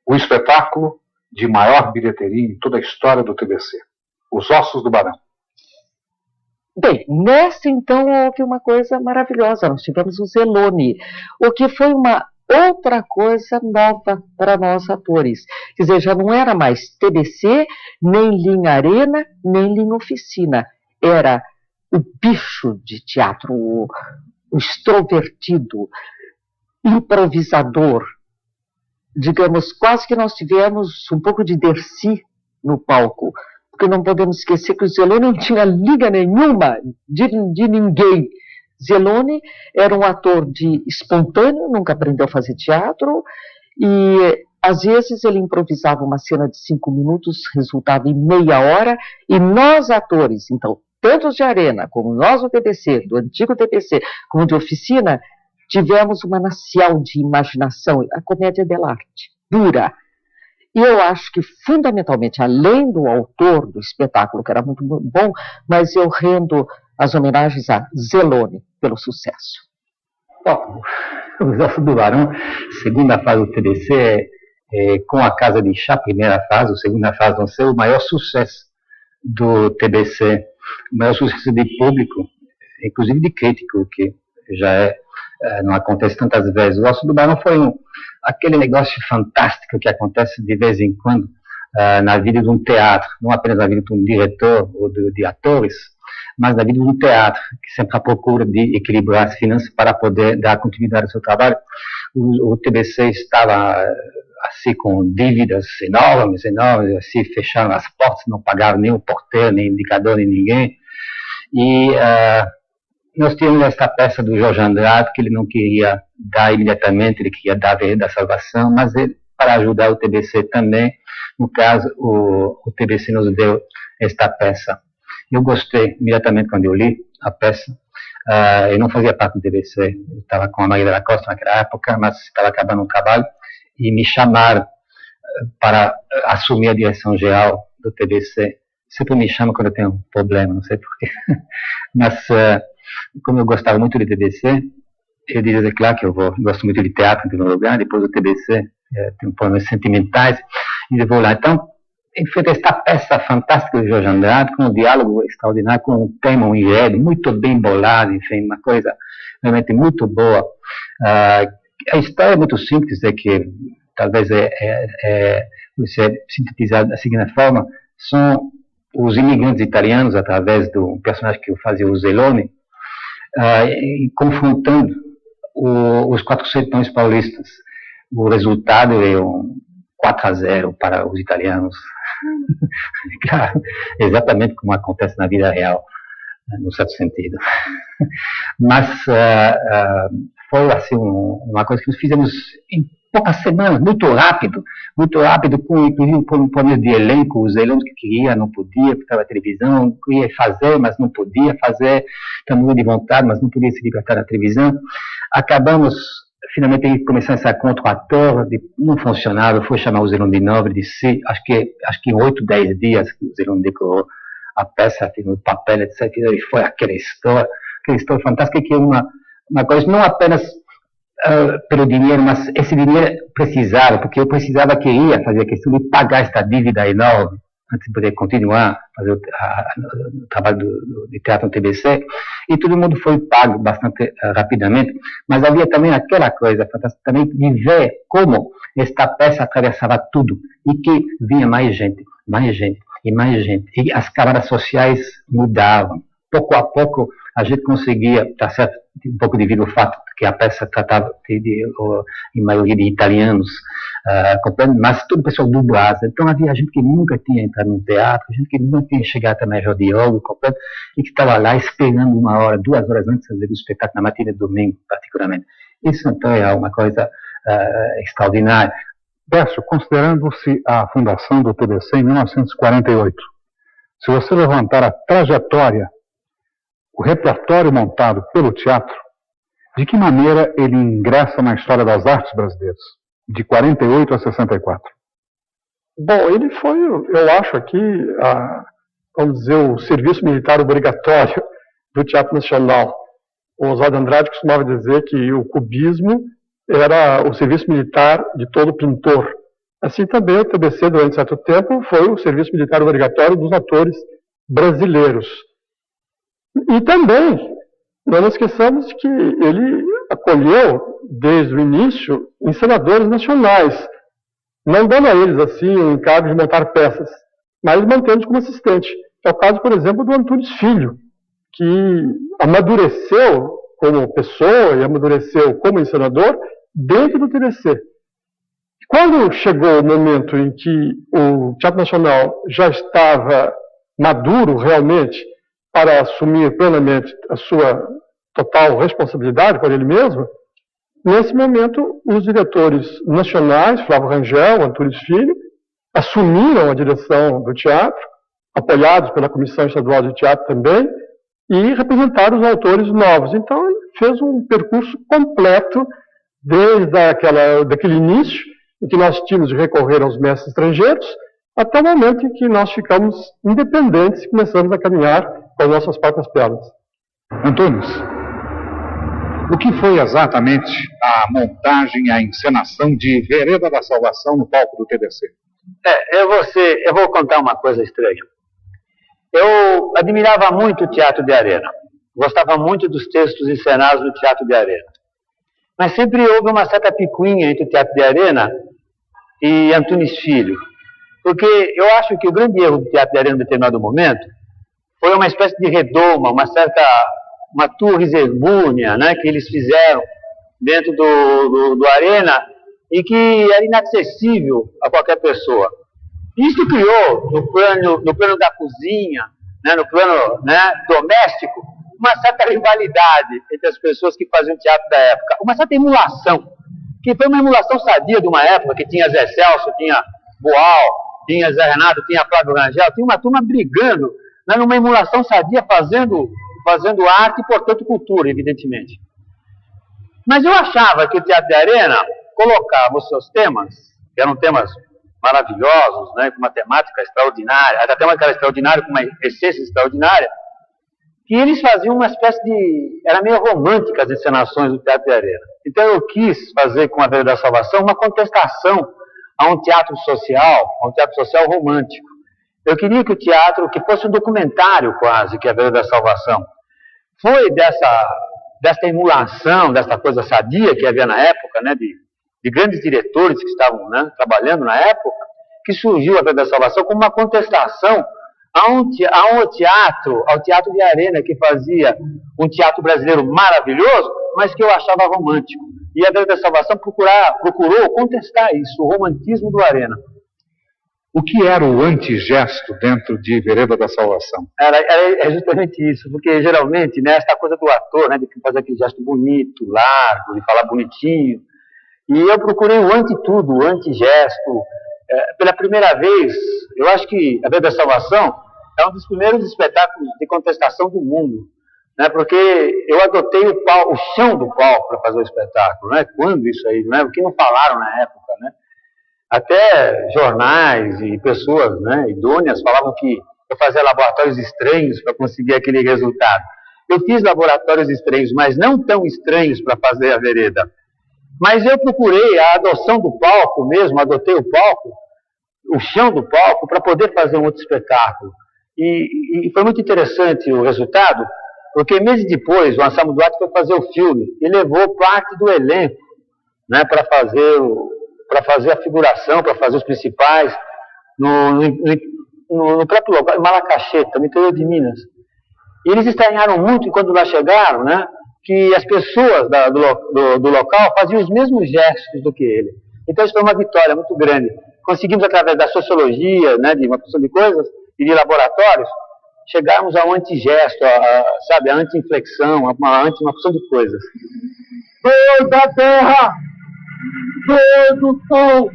O espetáculo de maior bilheteria em toda a história do TBC, Os Ossos do Barão. Bem, nessa então houve uma coisa maravilhosa, nós tivemos o Zelone, o que foi uma outra coisa nova para nós atores. Quer dizer, já não era mais TBC, nem linha arena, nem linha oficina. Era o bicho de teatro, o extrovertido, improvisador. Digamos, quase que nós tivemos um pouco de Dercy no palco, porque não podemos esquecer que o Zellone não tinha liga nenhuma de ninguém. Zellone era um ator espontâneo, nunca aprendeu a fazer teatro, e às vezes ele improvisava uma cena de 5 minutos, resultava em meia hora, e nós atores, então, tanto os de arena, como nós do TBC, do antigo TBC, como de oficina, tivemos um manancial de imaginação, a comédia dell'arte, pura. E eu acho que, fundamentalmente, além do autor do espetáculo, que era muito bom, mas eu rendo as homenagens a Zellone pelo sucesso. Bom, Os Ossos do Barão, segunda fase do TBC, com a Casa de Chá, primeira fase, ou segunda fase, não sei, o maior sucesso do TBC, o maior sucesso de público, inclusive de crítico, que já não acontece tantas vezes. O Ossos do Barão foi aquele negócio fantástico que acontece de vez em quando na vida de um teatro, não apenas na vida de um diretor ou de atores, mas na vida de um teatro, que sempre à procura de equilibrar as finanças para poder dar continuidade ao seu trabalho. O TBC estava assim com dívidas enormes, assim, fecharam as portas, não pagavam nem o porteiro, nem o indicador, nem ninguém. E nós tínhamos esta peça do Jorge Andrade, que ele não queria dar imediatamente, ele queria dar a Vereda da Salvação, mas ele, para ajudar o TBC também, no caso, o TBC nos deu esta peça. Eu gostei imediatamente quando eu li a peça. Eu não fazia parte do TBC, eu estava com a Maria da Costa naquela época, mas estava acabando um trabalho, e me chamaram para assumir a direção geral do TBC. Sempre me chamam quando eu tenho um problema, não sei porquê. Mas, como eu gostava muito do TBC, eu dizia, claro que eu gosto muito de teatro em primeiro lugar, depois do TBC, tenho problemas sentimentais, e eu vou lá. Então, ele fez esta peça fantástica de Jorge Andrade, com um diálogo extraordinário, com um tema, um enredo, muito bem bolado, enfim, uma coisa realmente muito boa. A história é muito simples, que talvez você sintetizar da seguinte forma, são os imigrantes italianos, através do personagem que eu fazia, o Zellone, confrontando os 4 sertões paulistas. O resultado é um 4-0 para os italianos. Claro, exatamente como acontece na vida real, no certo sentido. Mas foi assim uma coisa que nós fizemos em poucas semanas, muito rápido, com inclusive um problema de elenco, os elencos que queria, não podia, porque estava na televisão, queria fazer, mas não podia fazer, estava de vontade, mas não podia se libertar da televisão. Acabamos, finalmente, começando essa contra o ator, não funcionava, foi chamar o Zellone de novo, disse, acho que em 8, 10 dias, o Zellone decorou a peça, fez no papel, etc. E foi aquela história fantástica, que é uma coisa, não apenas pelo dinheiro, mas esse dinheiro precisava, porque eu queria fazer a questão de pagar esta dívida enorme, antes de poder continuar a fazer o trabalho de teatro no TBC, e todo mundo foi pago bastante rapidamente, mas havia também aquela coisa fantástica também de ver como esta peça atravessava tudo, e que vinha mais gente, e as camadas sociais mudavam. Pouco a pouco a gente conseguia, tá certo, um pouco devido ao fato que a peça tratava em maioria de italianos, mas todo o pessoal do Brás. Então havia gente que nunca tinha entrado no teatro, gente que nunca tinha chegado até Major Diogo, e que estava lá esperando 1 hora, 2 horas antes de fazer o espetáculo, na matina de domingo, particularmente. Isso então é uma coisa extraordinária. Décio, considerando-se a fundação do TBC em 1948, se você levantar a trajetória, o repertório montado pelo teatro, de que maneira ele ingressa na história das artes brasileiras, de 48 a 64? Bom, ele foi, eu acho aqui, vamos dizer, o serviço militar obrigatório do Teatro Nacional. O Oswaldo Andrade costumava dizer que o cubismo era o serviço militar de todo pintor. Assim também o TBC, durante certo tempo, foi o serviço militar obrigatório dos atores brasileiros. E também, Não nos esqueçamos que ele acolheu, desde o início, encenadores nacionais, não dando a eles, assim, o encargo de montar peças, mas mantendo como assistente. É o caso, por exemplo, do Antunes Filho, que amadureceu como pessoa e amadureceu como encenador dentro do TBC. Quando chegou o momento em que o Teatro Nacional já estava maduro realmente para assumir plenamente a sua total responsabilidade por ele mesmo, nesse momento os diretores nacionais, Flávio Rangel, Antunes Filho, assumiram a direção do teatro, apoiados pela Comissão Estadual de Teatro também, e representaram os autores novos. Então ele fez um percurso completo desde daquele início, em que nós tínhamos de recorrer aos mestres estrangeiros, até o momento em que nós ficamos independentes e começamos a caminhar com as nossas próprias pernas. Antunes, o que foi exatamente a montagem, a encenação de Vereda da Salvação no palco do TBC? Eu vou contar uma coisa estranha. Eu admirava muito o Teatro de Arena. Gostava muito dos textos encenados no Teatro de Arena. Mas sempre houve uma certa picuinha entre o Teatro de Arena e Antunes Filho. Porque eu acho que o grande erro do Teatro de Arena em determinado momento foi uma espécie de redoma, uma Turris Herbúnia, né, que eles fizeram dentro do Arena e que era inacessível a qualquer pessoa. Isso criou, no plano da cozinha, né, no plano, né, doméstico, uma certa rivalidade entre as pessoas que faziam teatro da época, uma certa emulação, que foi uma emulação sadia de uma época que tinha Zé Celso, tinha Boal, tinha Zé Renato, tinha Flávio Rangel, tinha uma turma brigando, né, numa emulação sadia, fazendo arte e, portanto, cultura, evidentemente. Mas eu achava que o Teatro de Arena colocava os seus temas, que eram temas maravilhosos, né, com uma temática extraordinária, a temática era extraordinária, com uma essência extraordinária, que eles faziam uma espécie de... Era meio romântica as encenações do Teatro de Arena. Então eu quis fazer com a Vereda da Salvação uma contestação a um teatro social romântico. Eu queria que o teatro, que fosse um documentário quase, que é a Vereda da Salvação. Foi dessa emulação, dessa coisa sadia que havia na época, né, de grandes diretores que estavam, né, trabalhando na época, que surgiu a Vereda da Salvação como uma contestação ao Teatro de Arena, que fazia um teatro brasileiro maravilhoso, mas que eu achava romântico. E a Vereda da Salvação procurou contestar isso, o romantismo do Arena. O que era o antigesto dentro de Vereda da Salvação? É justamente isso, porque geralmente, né, essa coisa do ator, né, de fazer aquele gesto bonito, largo, de falar bonitinho, e eu procurei o anti-tudo, o anti-gesto. Pela primeira vez, eu acho que a Vereda da Salvação é um dos primeiros espetáculos de contestação do mundo, né, porque eu adotei o chão do palco para fazer o espetáculo, né, quando isso aí, né, o que não falaram na época, né, até jornais e pessoas, né, idôneas falavam que eu fazia laboratórios estranhos para conseguir aquele resultado. Eu fiz laboratórios estranhos, mas não tão estranhos para fazer a Vereda. Mas eu procurei a adoção do palco mesmo, adotei o palco, o chão do palco, para poder fazer um outro espetáculo. E foi muito interessante o resultado, porque meses depois o Anselmo Duarte foi fazer o filme e levou parte do elenco, né, para fazer a figuração, para fazer os principais, no próprio local, em Malacacheta, no interior de Minas. E eles estranharam muito quando lá chegaram, né, que as pessoas do local faziam os mesmos gestos do que ele. Então isso foi uma vitória muito grande. Conseguimos, através da sociologia, né, de uma porção de coisas, e de laboratórios, chegarmos ao antigesto, sabe, a anti-inflexão, uma porção de coisas. Toda a terra, todo o sol,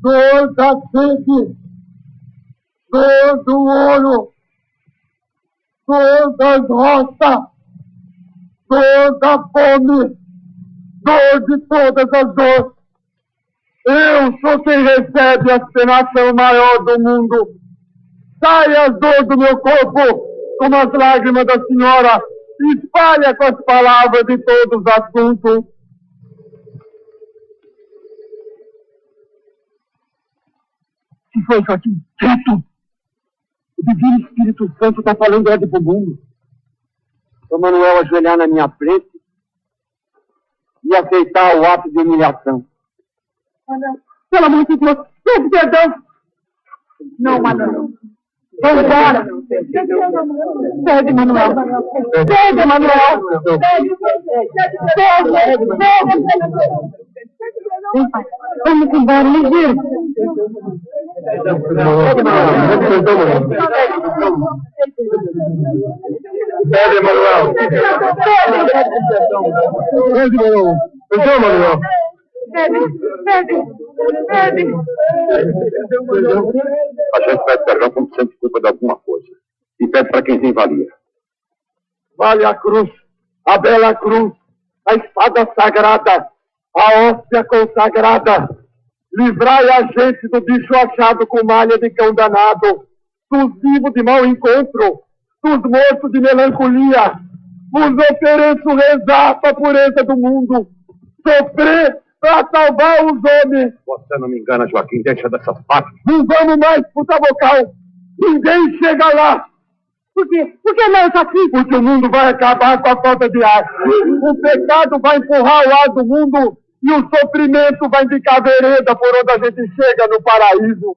toda a sede, todo o ouro, toda a roça, toda a fome, dor de todas as dores. Eu sou quem recebe a externação maior do mundo. Saia as dores do meu corpo, como as lágrimas da senhora, e espalha com as palavras de todos os assuntos. Se foi Joaquim, quieto! O Divino Espírito Santo está falando é do mundo. Seu Manuel ajoelhar na minha frente e aceitar o ato de humilhação. Pelo amor de Deus, peço perdão. Não, Manuel. Vamos embora. Pede, Manuel. Pede, Manuel. Vamos embora, ligeiro. Pede, Manuel. Pede, Manuel. Perdão, Manuel. A gente pede perdão quando sente culpa de alguma coisa. E pede para quem tem valia. Vale a cruz, a bela cruz, a espada sagrada, a hóstia consagrada. Livrai a gente do bicho achado com malha de cão danado, dos vivos de mau encontro, dos mortos de melancolia. Vos ofereço rezar para a pureza do mundo, sofrer para salvar os homens. Você não me engana, Joaquim, deixa dessas partes. Não vamos mais pro Tabocal. Ninguém chega lá. Por quê? Por que não, Joaquim? Porque o mundo vai acabar com a falta de ar. O pecado vai empurrar o ar do mundo e o sofrimento vai ficar vereda por onde a gente chega no paraíso.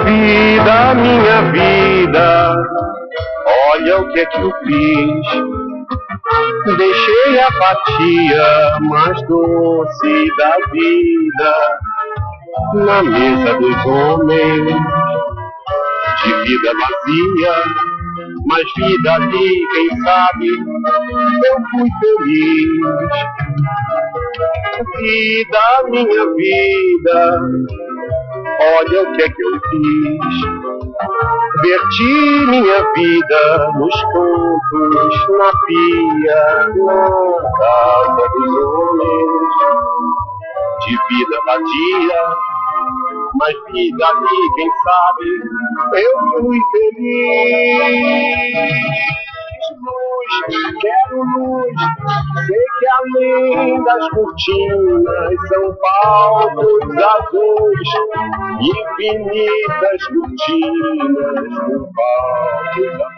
Vida, minha vida, olha o que é que eu fiz. Deixei a apatia mais doce da vida na mesa dos homens. De vida vazia, mas vida ali, quem sabe, eu fui feliz. Vida, minha vida, olha o que é que eu fiz. Verti minha vida nos cantos, na pia, na casa dos homens. De vida vadia, mas vida ali, quem sabe, eu fui feliz. Luz, quero luz, sei que além das cortinas são palcos azuis, infinitas cortinas com palcos azuis.